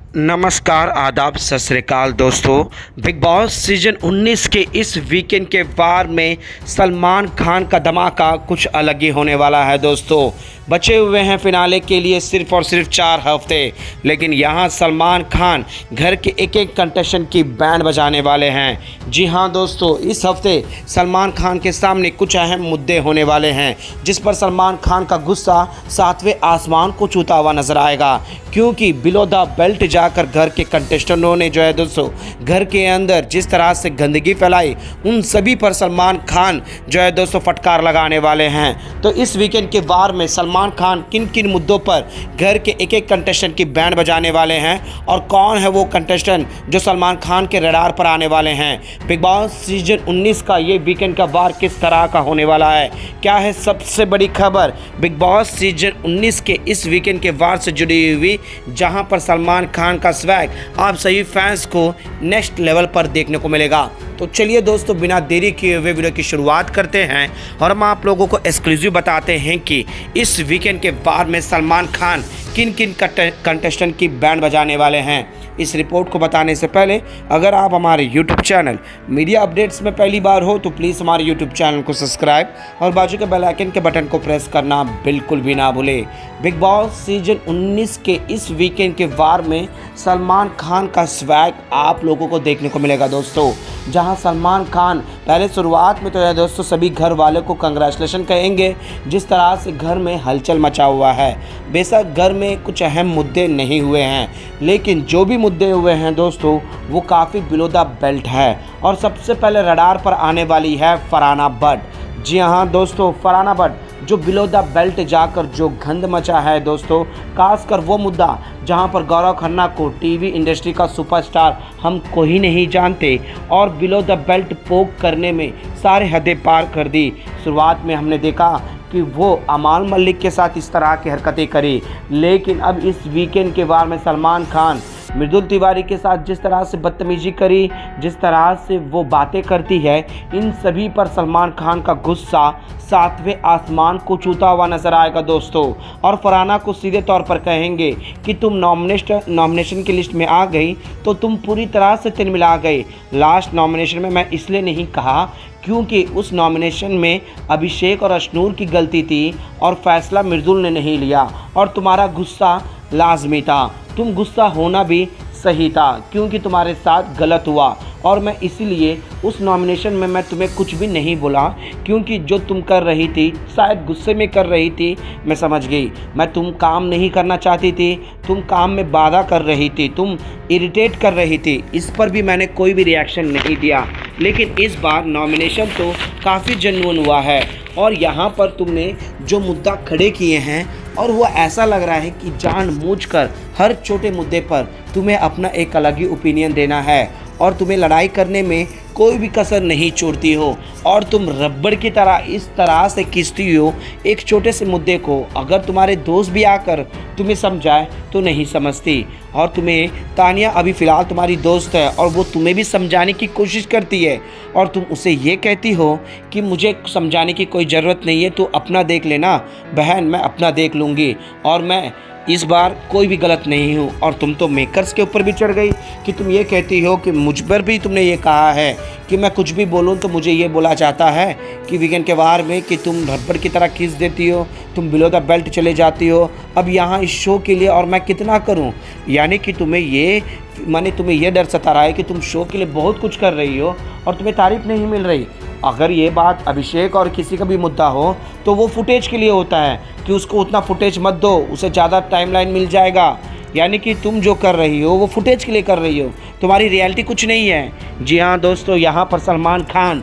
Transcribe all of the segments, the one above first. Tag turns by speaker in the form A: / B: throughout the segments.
A: नमस्कार, आदाब, सत श्री अकाल दोस्तों। बिग बॉस सीजन 19 के इस वीकेंड के वार में सलमान खान का धमाका कुछ अलग ही होने वाला है दोस्तों। बचे हुए हैं फिनाले के लिए सिर्फ और सिर्फ 4 हफ्ते, लेकिन यहां सलमान खान घर के एक एक कंटेस्टेंट की बैंड बजाने वाले हैं। जी हां दोस्तों, इस हफ्ते सलमान खान के सामने कुछ अहम मुद्दे होने वाले हैं जिस पर सलमान खान का गुस्सा 7वें आसमान को छूता हुआ नजर आएगा, क्योंकि बिलो द बेल्ट जाकर घर के कंटेस्टेंटों ने जो है दोस्तों घर के अंदर जिस तरह से गंदगी फैलाई, उन सभी पर सलमान खान जो है दोस्तों फटकार लगाने वाले हैं। तो इस वीकेंड के वार में सलमान खान किन किन मुद्दों पर घर के एक एक कंटेस्टेंट की बैंड बजाने वाले हैं और कौन है वो कंटेस्टेंट जो सलमान खान के रडार पर आने वाले हैं। बिग बॉस सीजन 19 का ये वीकेंड का वार किस तरह का होने वाला है, क्या है सबसे बड़ी खबर बिग बॉस सीजन 19 के इस वीकेंड के वार से जुड़ी हुई, जहां पर सलमान खान का स्वैग आप सभी फैंस को नेक्स्ट लेवल पर देखने को मिलेगा। तो चलिए दोस्तों, बिना देरी किए हुए वीडियो की शुरुआत करते हैं और हम आप लोगों को एक्सक्लूसिव बताते हैं कि इस वीकेंड के बाद में सलमान खान किन किन कंटेस्टेंट की बैंड बजाने वाले हैं। इस रिपोर्ट को बताने से पहले अगर आप हमारे YouTube चैनल मीडिया अपडेट्स में पहली बार हो तो प्लीज़ हमारे YouTube चैनल को सब्सक्राइब और बाजू के बेल आइकन के बटन को प्रेस करना बिल्कुल भी ना भूलें। बिग बॉस सीजन 19 के इस वीकेंड के वार में सलमान खान का स्वैग आप लोगों को देखने को मिलेगा दोस्तों, जहां सलमान खान पहले शुरुआत में तो है दोस्तों सभी घर वालों को कंग्रेचुलेशन कहेंगे जिस तरह से घर में हलचल मचा हुआ है। बेशक घर में कुछ अहम मुद्दे नहीं हुए हैं, लेकिन जो भी मुद्दे हुए हैं दोस्तों वो काफ़ी बिलो द बेल्ट है। और सबसे पहले रडार पर आने वाली है फरहाना बट। जी हाँ दोस्तों, फरहाना बट जो बिलो द बेल्ट जाकर जो गंद मचा है दोस्तों, खासकर वो मुद्दा जहां पर गौरव खन्ना को टीवी इंडस्ट्री का सुपरस्टार हम कोई नहीं जानते और बिलो द बेल्ट पोक करने में सारे हदें पार कर दी। शुरुआत में हमने देखा कि वो अमाल मलिक के साथ इस तरह की हरकतें करी, लेकिन अब इस वीकेंड के वार में सलमान खान मृदुल तिवारी के साथ जिस तरह से बदतमीजी करी, जिस तरह से वो बातें करती है, इन सभी पर सलमान खान का गुस्सा 7वें आसमान को छूता हुआ नजर आएगा दोस्तों। और फरहाना को सीधे तौर पर कहेंगे कि तुम नॉमिनेशन की लिस्ट में आ गई तो तुम पूरी तरह से तिलमिला गई। लास्ट नॉमिनेशन में मैं इसलिए नहीं कहा क्योंकि उस नॉमिनेशन में अभिषेक और अशनूर की गलती थी और फैसला मृदुल ने नहीं लिया और तुम्हारा गुस्सा लाजमी था, तुम गुस्सा होना भी सही था क्योंकि तुम्हारे साथ गलत हुआ। और मैं इसीलिए उस नॉमिनेशन में मैं तुम्हें कुछ भी नहीं बोला क्योंकि जो तुम कर रही थी शायद गुस्से में कर रही थी, मैं समझ गई। मैं तुम काम नहीं करना चाहती थी, तुम काम में बाधा कर रही थी, तुम इरिटेट कर रही थी, इस पर भी मैंने कोई भी रिएक्शन नहीं दिया। लेकिन इस बार नॉमिनेशन तो काफ़ी जेन्युइन हुआ है और यहाँ पर तुमने जो मुद्दा खड़े किए हैं और वो ऐसा लग रहा है कि जानबूझकर हर छोटे मुद्दे पर तुम्हें अपना एक अलग ही ओपिनियन देना है और तुम्हें लड़ाई करने में कोई भी कसर नहीं छोड़ती हो और तुम रबड़ की तरह इस तरह से खींचती हो एक छोटे से मुद्दे को। अगर तुम्हारे दोस्त भी आकर तुम्हें समझाए तो नहीं समझती और तुम्हें तानिया अभी फ़िलहाल तुम्हारी दोस्त है और वो तुम्हें भी समझाने की कोशिश करती है और तुम उसे ये कहती हो कि मुझे समझाने की कोई ज़रूरत नहीं है, तो अपना देख लेना बहन, मैं अपना देख लूँगी और मैं इस बार कोई भी गलत नहीं हूँ। और तुम तो मेकर्स के ऊपर भी चढ़ गई कि तुम ये कहती हो कि मुझ पर भी तुमने ये कहा है कि मैं कुछ भी बोलूँ तो मुझे ये बोला जाता है कि वीकेंड के वार में कि तुम रबड़ की तरह खींच देती हो, तुम बिलो द बेल्ट चले जाती हो। अब यहाँ इस शो के लिए और मैं कितना करूँ, यानी कि तुम्हें ये डर सता रहा है कि तुम शो के लिए बहुत कुछ कर रही हो और तुम्हें तारीफ नहीं मिल रही। अगर ये बात अभिषेक और किसी का भी मुद्दा हो तो वो फुटेज के लिए होता है कि उसको उतना फुटेज मत दो, उसे ज़्यादा टाइमलाइन मिल जाएगा। यानी कि तुम जो कर रही हो वो फुटेज के लिए कर रही हो, तुम्हारी रियलिटी कुछ नहीं है। जी हाँ दोस्तों, यहाँ पर सलमान खान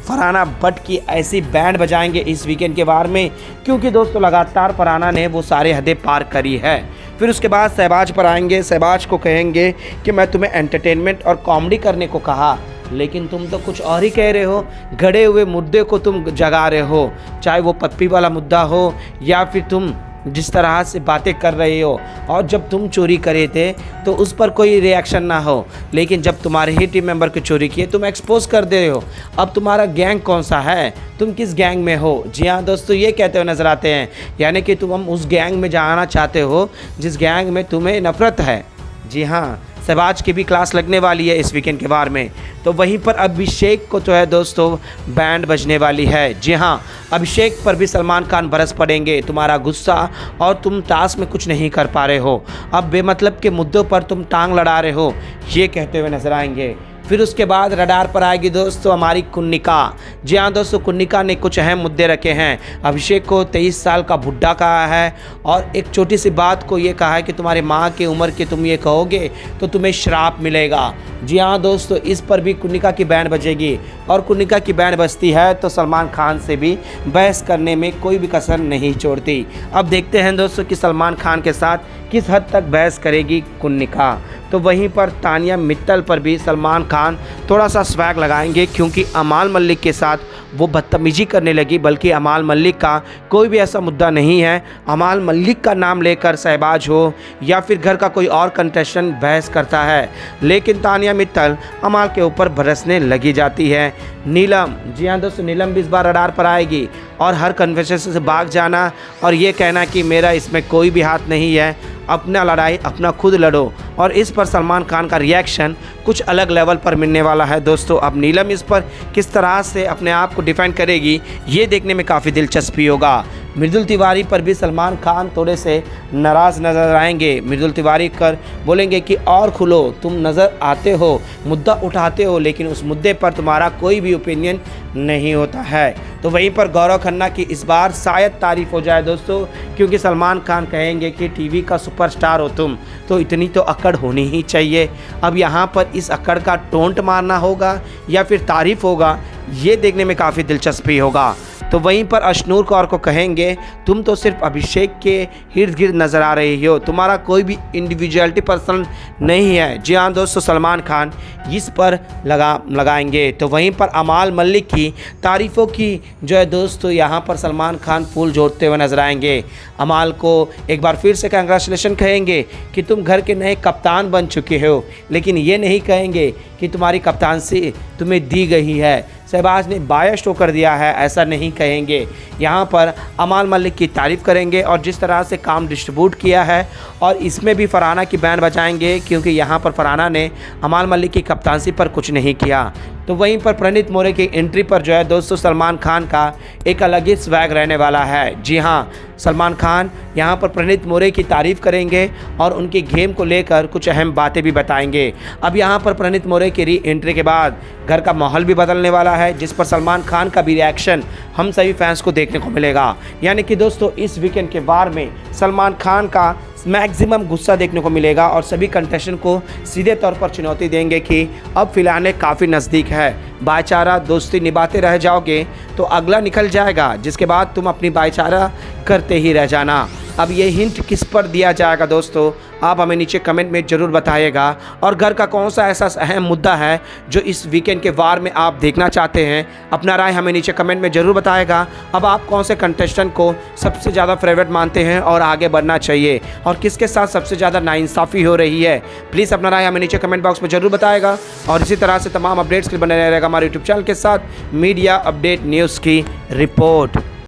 A: फरहाना बट की ऐसी बैंड बजाएंगे इस वीकेंड के वार में, क्योंकि दोस्तों लगातार फरहाना ने वो सारे हदें पार करी है। फिर उसके बाद शहबाज पर आएंगे, शहबाज को कहेंगे कि मैं तुम्हें एंटरटेनमेंट और कॉमेडी करने को कहा, लेकिन तुम तो कुछ और ही कह रहे हो, गड़े हुए मुद्दे को तुम जगा रहे हो, चाहे वो पप्पी वाला मुद्दा हो या फिर तुम जिस तरह से बातें कर रहे हो। और जब तुम चोरी करे थे तो उस पर कोई रिएक्शन ना हो, लेकिन जब तुम्हारे ही टीम मेंबर को चोरी किए तुम एक्सपोज कर दे रहे हो। अब तुम्हारा गैंग कौन सा है, तुम किस गैंग में हो? जी हाँ दोस्तों, ये कहते हुए नजर आते हैं, यानी कि तुम उस गैंग में जाना चाहते हो जिस गैंग में तुम्हें नफरत है। जी हाँ, शहबाज की भी क्लास लगने वाली है इस वीकेंड के वार में। तो वहीं पर अभिषेक को जो है दोस्तों बैंड बजने वाली है। जी हाँ, अभिषेक पर भी सलमान खान बरस पड़ेंगे, तुम्हारा गुस्सा और तुम टास्क में कुछ नहीं कर पा रहे हो, अब बेमतलब के मुद्दों पर तुम टांग लड़ा रहे हो, ये कहते हुए नजर आएंगे। फिर उसके बाद रडार पर आएगी दोस्तों हमारी कुन्निका। जी हाँ दोस्तों, कुन्निका ने कुछ अहम मुद्दे रखे हैं। अभिषेक को 23 साल का बुढ़ा कहा है और एक छोटी सी बात को ये कहा है कि तुम्हारी माँ की उम्र के तुम ये कहोगे तो तुम्हें श्राप मिलेगा। जी हाँ दोस्तों, इस पर भी कुन्निका की बैंड बजेगी और कुन्निका की बैंड बजती है तो सलमान खान से भी बहस करने में कोई भी कसर नहीं छोड़ती। अब देखते हैं दोस्तों कि सलमान खान के साथ किस हद तक बहस करेगी कुन्निका। तो वहीं पर तानिया मित्तल पर भी सलमान खान थोड़ा सा स्वैग लगाएंगे, क्योंकि अमाल मलिक के साथ वो बदतमीजी करने लगी। बल्कि अमाल मलिक का कोई भी ऐसा मुद्दा नहीं है, अमाल मलिक का नाम लेकर शहबाज हो या फिर घर का कोई और कंटेस्टेंट बहस करता है, लेकिन तानिया मित्तल अमाल के ऊपर बरसने लगी जाती है। नीलम, जी हाँ दोस्तों, नीलम भी इस बार रडार पर आएगी और हर कन्वर्सेशन से भाग जाना और ये कहना कि मेरा इसमें कोई भी हाथ नहीं है, अपना लड़ाई अपना खुद लड़ो। और इस पर सलमान खान का रिएक्शन कुछ अलग लेवल पर मिलने वाला है दोस्तों। अब नीलम इस पर किस तरह से अपने आप को डिफेंड करेगी, ये देखने में काफ़ी दिलचस्पी होगा। मृदुल तिवारी पर भी सलमान खान थोड़े से नाराज़ नज़र आएंगे। मृदुल तिवारी कर बोलेंगे कि और खुलो, तुम नज़र आते हो, मुद्दा उठाते हो, लेकिन उस मुद्दे पर तुम्हारा कोई भी ओपिनियन नहीं होता है। तो वहीं पर गौरव खन्ना की इस बार शायद तारीफ़ हो जाए दोस्तों, क्योंकि सलमान खान कहेंगे कि टीवी का सुपरस्टार हो तुम, तो इतनी तो अक्कड़ होनी ही चाहिए। अब यहाँ पर इस अक्कड़ का टोंट मारना होगा या फिर तारीफ़ होगा, ये देखने में काफ़ी दिलचस्पी होगा। तो वहीं पर अशनूर कौर को कहेंगे तुम तो सिर्फ अभिषेक के इर्द गिर्द नज़र आ रही हो, तुम्हारा कोई इंडिविजुअलिटी पर्सन नहीं है। जी हाँ दोस्तों, सलमान खान इस पर लगाएंगे। तो वहीं पर अमाल मलिक की तारीफ़ों की जो है दोस्तों यहाँ पर सलमान खान फूल जोड़ते हुए नजर आएंगे। अमाल को एक बार फिर से कंग्रेचुलेशन कहेंगे कि तुम घर के नए कप्तान बन चुके हो, लेकिन ये नहीं कहेंगे कि तुम्हारी कप्तानसी तुम्हें दी गई है। शहबाज ने बायस शो कर दिया है, ऐसा नहीं कहेंगे। यहाँ पर अमाल मलिक की तारीफ़ करेंगे और जिस तरह से काम डिस्ट्रीब्यूट किया है, और इसमें भी फरहाना की बैंड बजाएंगे, क्योंकि यहाँ पर फरहाना ने अमाल मलिक की कप्तानसी पर कुछ नहीं किया। तो वहीं पर प्रणीत मोरे की एंट्री पर जो है दोस्तों सलमान खान का एक अलग ही स्वैग रहने वाला है। जी हाँ, सलमान खान यहाँ पर प्रणीत मोरे की तारीफ़ करेंगे और उनकी गेम को लेकर कुछ अहम बातें भी बताएंगे। अब यहाँ पर प्रणीत मोरे की री एंट्री के बाद घर का माहौल भी बदलने वाला है, जिस पर सलमान खान का भी रिएक्शन हम सभी फैंस को देखने को मिलेगा। यानी कि दोस्तों इस वीकेंड के वार में सलमान खान का मैक्सिमम गुस्सा देखने को मिलेगा और सभी कंटेस्टेंट को सीधे तौर पर चुनौती देंगे कि अब फिलहाल काफ़ी नज़दीक है, भाईचारा दोस्ती निभाते रह जाओगे तो अगला निकल जाएगा, जिसके बाद तुम अपनी भाईचारा करते ही रह जाना। अब ये हिंट किस पर दिया जाएगा दोस्तों, आप हमें नीचे कमेंट में ज़रूर बताइएगा। और घर का कौन सा ऐसा अहम मुद्दा है जो इस वीकेंड के वार में आप देखना चाहते हैं, अपना राय हमें नीचे कमेंट में ज़रूर बताइएगा। अब आप कौन से कंटेस्टेंट को सबसे ज़्यादा फेवरेट मानते हैं और आगे बढ़ना चाहिए, और किसके साथ सबसे ज़्यादा नाइंसाफ़ी हो रही है, प्लीज़ अपना राय हमें नीचे कमेंट बॉक्स में ज़रूर बताएगा। और इसी तरह से तमाम अपडेट्स के लिए बने रहेगा हमारे यूट्यूब चैनल के साथ मीडिया अपडेट न्यूज़ की रिपोर्ट।